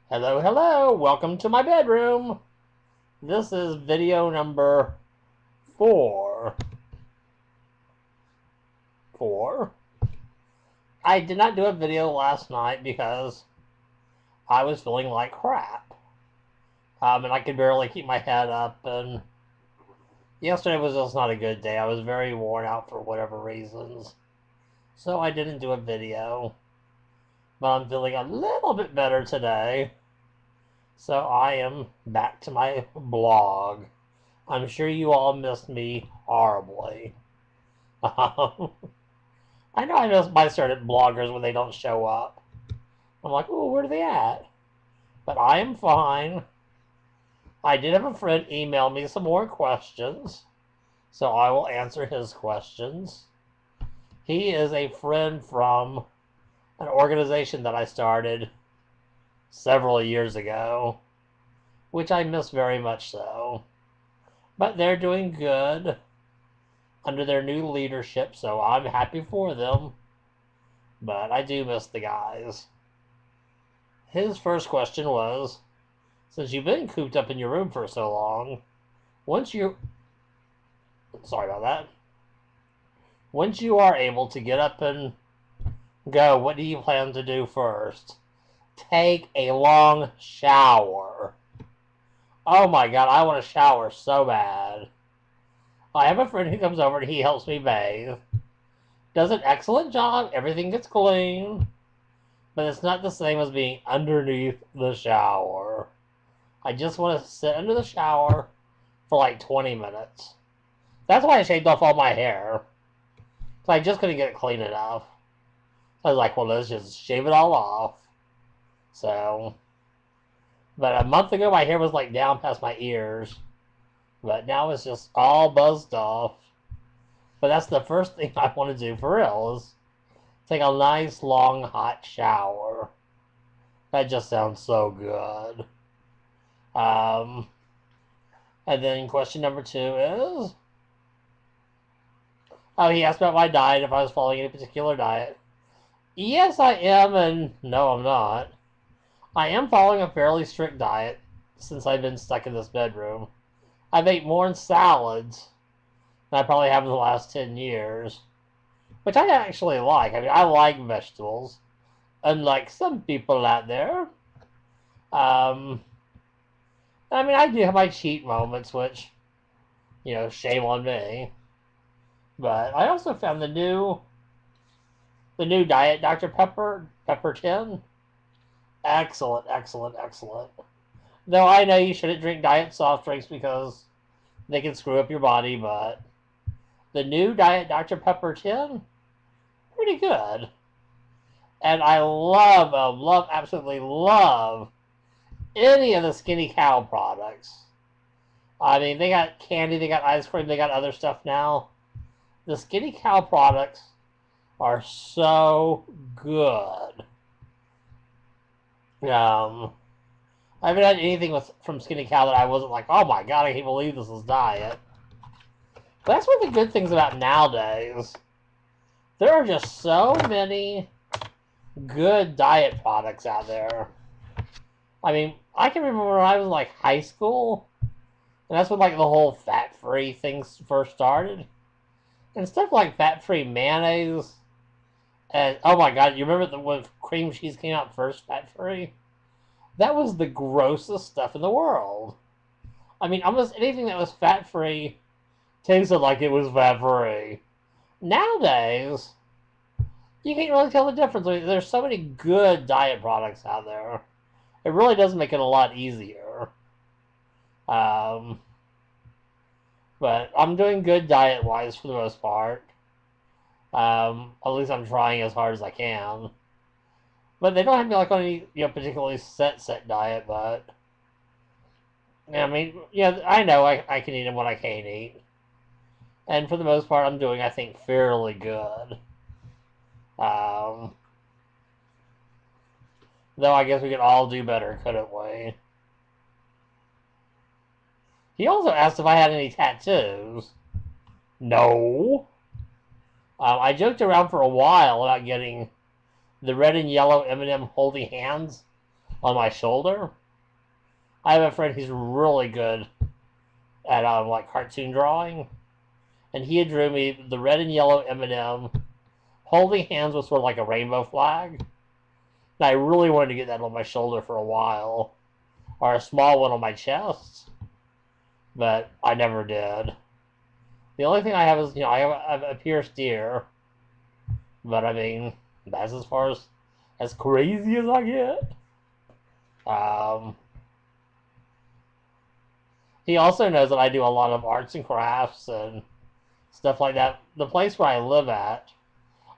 Hello, hello, welcome to my bedroom. This is video number 4. 4. I did not do a video last night because I was feeling like crap. And I could barely keep my head up, and yesterday was just not a good day. I was very worn out for whatever reasons. So I didn't do a video. But I'm feeling a little bit better today. So I am back to my blog. I'm sure you all missed me horribly. I know I miss my certain bloggers when they don't show up. I'm like, oh, where are they at? But I am fine. I did have a friend email me some more questions, so I will answer his questions. He is a friend from an organization that I started several years ago, which I miss very much so. But they're doing good under their new leadership, so I'm happy for them. But I do miss the guys. His first question was, since you've been cooped up in your room for so long, once you... Sorry about that. Once you are able to get up and go, what do you plan to do first? Take a long shower. Oh my god, I want to shower so bad. I have a friend who comes over and he helps me bathe. Does an excellent job. Everything gets clean. But it's not the same as being underneath the shower. I just want to sit under the shower for like 20 minutes. That's why I shaved off all my hair. So I just couldn't get it clean enough. So I was like, well, let's just shave it all off. So, but a month ago, my hair was like down past my ears. But now it's just all buzzed off. But that's the first thing I want to do for real is take a nice, long, hot shower. That just sounds so good. And then question number 2 is... Oh, he asked about my diet, if I was following any particular diet. Yes, I am, and no, I'm not. I am following a fairly strict diet since I've been stuck in this bedroom. I've ate more salads than I probably have in the last 10 years. Which I actually like. I mean, I like vegetables. Unlike some people out there. I mean, I do have my cheat moments, which, shame on me. But I also found the new diet Dr. Pepper 10. Excellent, excellent, excellent. Though I know you shouldn't drink diet soft drinks because they can screw up your body, but the new diet Dr. Pepper 10, pretty good. And I absolutely love any of the Skinny Cow products. I mean, they got candy, they got ice cream, they got other stuff now. The Skinny Cow products are so good. I haven't had anything from Skinny Cow that I wasn't like, oh my god, I can't believe this is diet. But that's one of the good things about nowadays. There are just so many good diet products out there. I mean, I can remember when I was like high school, and that's when like the whole fat-free things first started. And stuff like fat-free mayonnaise, and oh my god, you remember when cream cheese came out first, fat-free? That was the grossest stuff in the world. I mean, almost anything that was fat-free tasted like it was fat-free. Nowadays, you can't really tell the difference. I mean, there's so many good diet products out there. It really does make it a lot easier. But I'm doing good diet-wise for the most part. At least I'm trying as hard as I can. But they don't have me like on any particularly set diet, but I mean, I know I can eat what I can't eat. And for the most part, I'm doing, I think, fairly good. Though I guess we could all do better, couldn't we? He also asked if I had any tattoos. No. I joked around for a while about getting the red and yellow M&M holding hands on my shoulder. I have a friend who's really good at like cartoon drawing, and he had drew me the red and yellow M&M holding hands with sort of like a rainbow flag. And I really wanted to get that on my shoulder for a while, or a small one on my chest, but I never did. The only thing I have is, I have a pierced ear, but I mean, that's as far as crazy as I get. He also knows that I do a lot of arts and crafts and stuff like that. The place where I live at,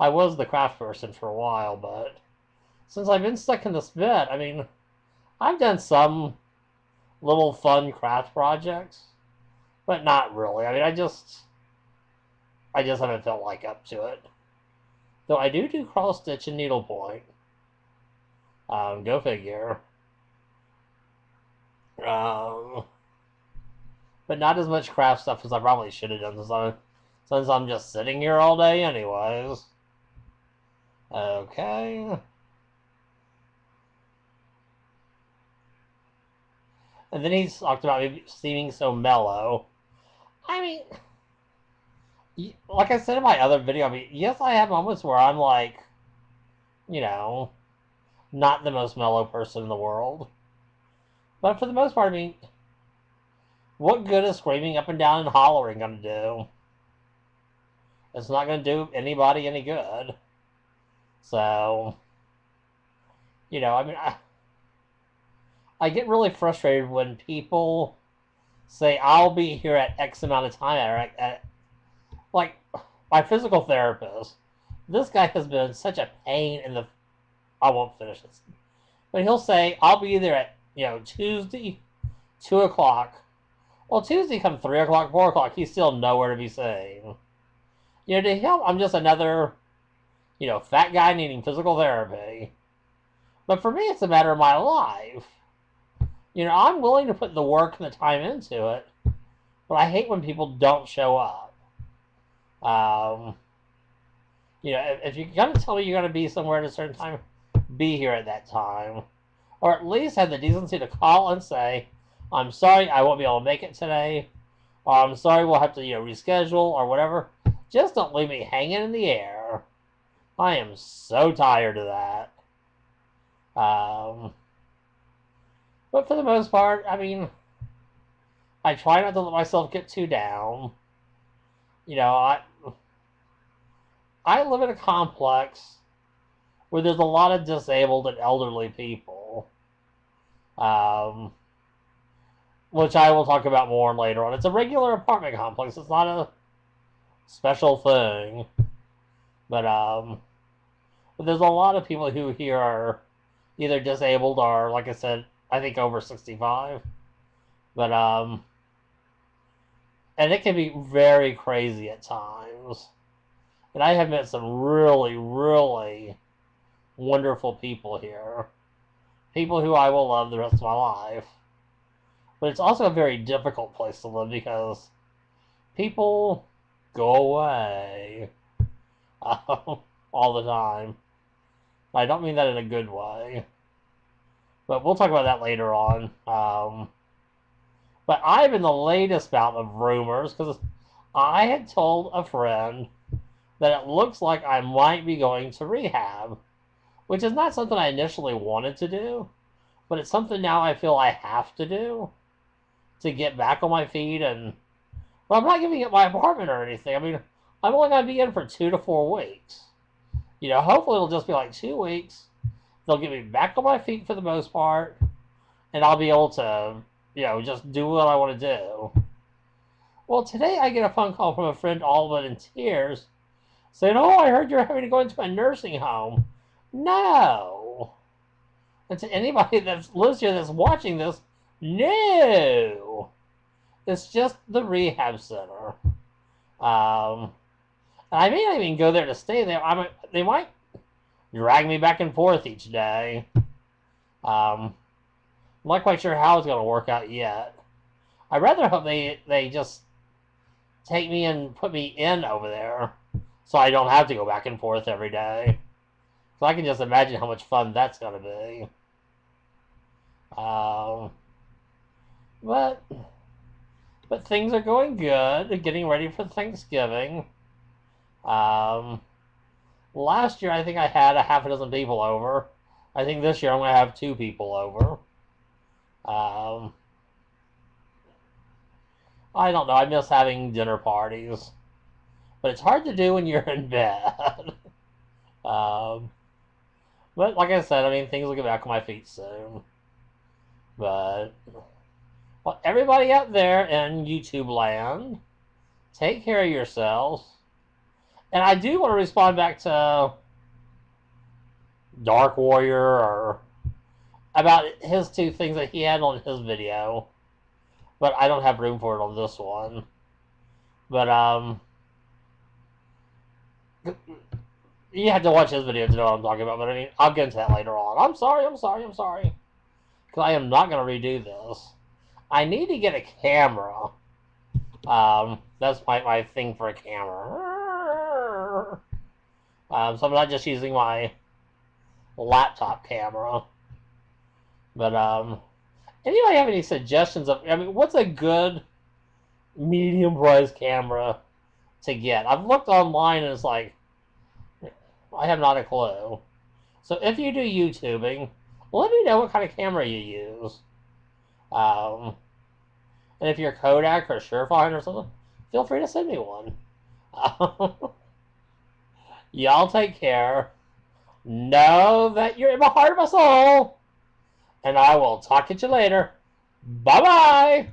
I was the craft person for a while, but since I've been stuck in this bit, I mean, I've done some little fun craft projects, but not really. I mean, I just haven't felt like up to it. Though I do cross stitch and needlepoint. Go figure. But not as much craft stuff as I probably should have done since I'm just sitting here all day anyways. Okay. And then he's talked about me seeming so mellow. I mean, like I said in my other video, I mean, yes, I have moments where I'm like, not the most mellow person in the world. But for the most part, I mean, what good is screaming up and down and hollering going to do? It's not going to do anybody any good. So, I mean, I get really frustrated when people say, I'll be here at X amount of time. Like, my physical therapist, this guy has been such a pain in the... I won't finish this. But he'll say, I'll be there at, Tuesday, 2 o'clock. Well, Tuesday come 3 o'clock, 4 o'clock, he's still nowhere to be seen. To him, I'm just another, fat guy needing physical therapy. But for me, it's a matter of my life. I'm willing to put the work and the time into it, but I hate when people don't show up. If you're going to tell me you're going to be somewhere at a certain time, be here at that time. Or at least have the decency to call and say, I'm sorry, I won't be able to make it today. Or I'm sorry, we'll have to, reschedule or whatever. Just don't leave me hanging in the air. I am so tired of that. But for the most part, I mean, I try not to let myself get too down. I live in a complex where there's a lot of disabled and elderly people. Which I will talk about more later on. It's a regular apartment complex. It's not a special thing. But there's a lot of people who here are either disabled or, like I said, I think over 65. But, and it can be very crazy at times. And I have met some really, really wonderful people here. People who I will love the rest of my life. But it's also a very difficult place to live because people go away all the time. I don't mean that in a good way. But we'll talk about that later on. But I'm in the latest bout of rumors because I had told a friend that it looks like I might be going to rehab, which is not something I initially wanted to do, but it's something now I feel I have to do to get back on my feet. And well, I'm not giving up my apartment or anything. I mean, I'm only going to be in for 2 to 4 weeks. Hopefully it'll just be like 2 weeks. They'll get me back on my feet for the most part, and I'll be able to, just do what I want to do. Well, today I get a phone call from a friend all but in tears saying, oh, I heard you're having to go into a nursing home. No. And to anybody that lives here that's watching this, no. It's just the rehab center. And I may not even go there to stay there. They might drag me back and forth each day. I'm not quite sure how it's going to work out yet. I rather hope they just take me and put me in over there so I don't have to go back and forth every day. So I can just imagine how much fun that's going to be. but things are going good. Getting ready for Thanksgiving. Last year I think I had a half a dozen people over. I think this year I'm gonna have 2 people over. I don't know. I miss having dinner parties, but it's hard to do when you're in bed. But like I said, I mean, things will get back on my feet soon. But well, everybody out there in YouTube land, take care of yourselves. And I do want to respond back to Dark Warrior or about his 2 things that he had on his video, but I don't have room for it on this one. But you have to watch his video to know what I'm talking about. But I mean, I'll get into that later on. I'm sorry. Because I am not going to redo this. I need to get a camera. That's my thing for a camera. So I'm not just using my laptop camera. But, anybody have any suggestions of, I mean, what's a good medium price camera to get? I've looked online and it's like, I have not a clue. So if you do YouTubing, let me know what kind of camera you use. And if you're Kodak or Surefire or something, feel free to send me one. Y'all take care. Know that you're in my heart and my soul. And I will talk to you later. Bye-bye.